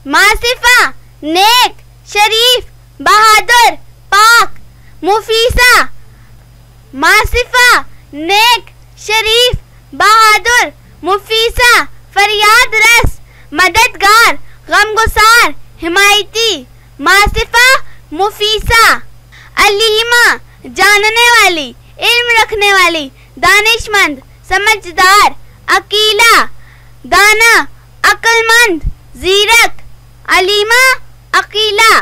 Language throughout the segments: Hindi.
मासिफा नेक शरीफ बहादुर पाक मुफीसा। मासिफा नेक शरीफ बहादुर मुफीसा फरियाद रस मददगार गमगुसार हिमायती। मासिफा मुफीसा। अलीमा जानने वाली इल्म रखने वाली दानिशमंद समझदार। अकीला दाना अक्लमंद जीरक। अलीमा अकीला।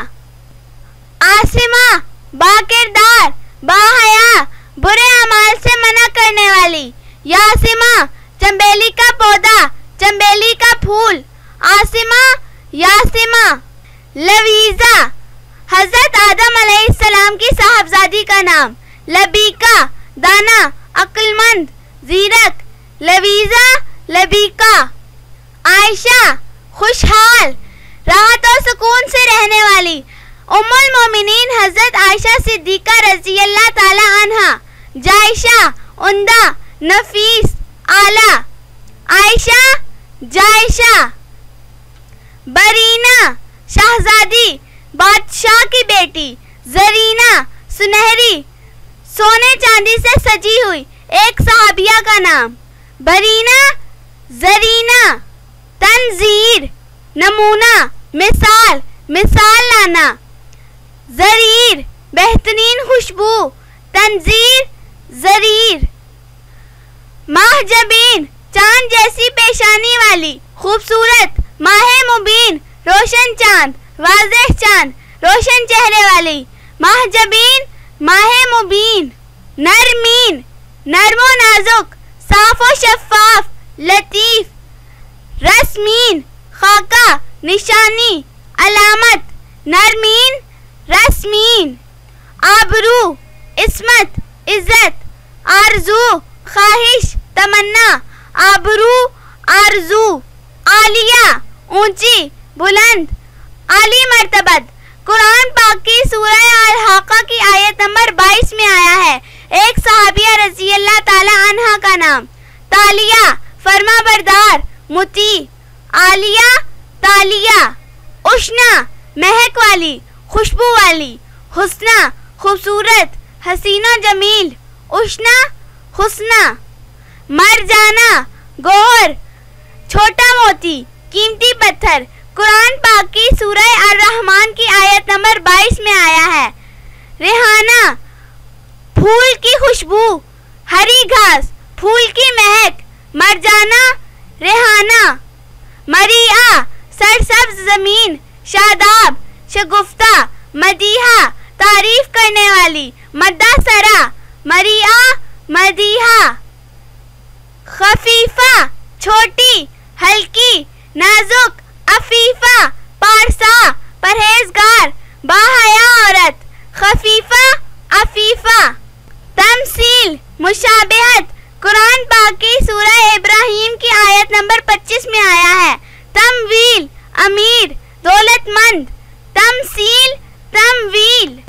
आसिमा बाकिरदार बाहया बुरे अमाल से मना करने वाली। यासिमा चंबेली का पौधा चंबेली का फूल। आसिमा यासिमा। लवीजा हजरत आदम अलैहिस्सलाम की साहबजादी का नाम। लबीका दाना अक्लमंद जीरक। लवीजा लबीका। आयशा खुशहाल राहत और सुकून से रहने वाली। उम्मुल मोमिनीन हजरत आयशा सिद्दीका रज़ी अल्लाह ताला अन्हा। जायशा उम्दा नफीस आला। आयशा जायशा। बरीना शहजादी बादशाह की बेटी। जरीना सुनहरी सोने चांदी से सजी हुई एक सहाबिया का नाम। बरीना जरीना। तंजीर नमूना मिसाल मिसाल लाना। जरीर बेहतरीन खुशबू। तंजीर जरीर। महजबीन चांद जैसी पेशानी वाली खूबसूरत। माहे मुबीन रोशन चांद वाज़ेह चांद रोशन चेहरे वाली। महजबीन माहे मुबीन। नरमीन नरमो नाजुक साफो शफ़ाफ लतीफ़। रस्मीन खाका निशानी अलामत। नरमीन रस्मीन। आबरू इस्मत इज्जत। आरजू ख्वाहिश तमन्ना। आबरू आरजू। आलिया ऊंची बुलंद आली मर्तबत। कुरान पाक की सूरह अल-हाक़ा की आयत नंबर 22 में आया है एक सहाबिया रज़ी अल्लाह ताला अन्हा का नाम। तालिया फरमाबरदार मुती। आलिया तालिया। उष्ना महक वाली खुशबू वाली। हुस्ना खूबसूरत हसीना जमील। उष्ना हुस्ना। मरजाना गोहर छोटा मोती कीमती पत्थर। कुरान पाक की सूरह अर-रहमान की आयत नंबर 22 में आया है। रेहाना फूल की खुशबू हरी घास फूल की महक। मरजाना रेहाना। मरिया सरसब्ज जमीन शादाब शगुफ्ता। मदीहा तारीफ करने वाली। मद्दासरा मरिया मदीहा। खफीफा छोटी हल्की नाजुक। अफीफा पारसा परहेजगार बाहया औरत। खफीफा अफीफा। तमसील मुशाबहत कुरान पाक की सूरह इब्राहिम की आयत नंबर 25 में आया है। तमवील अमीर दौलतमंद। तमसील तमवील।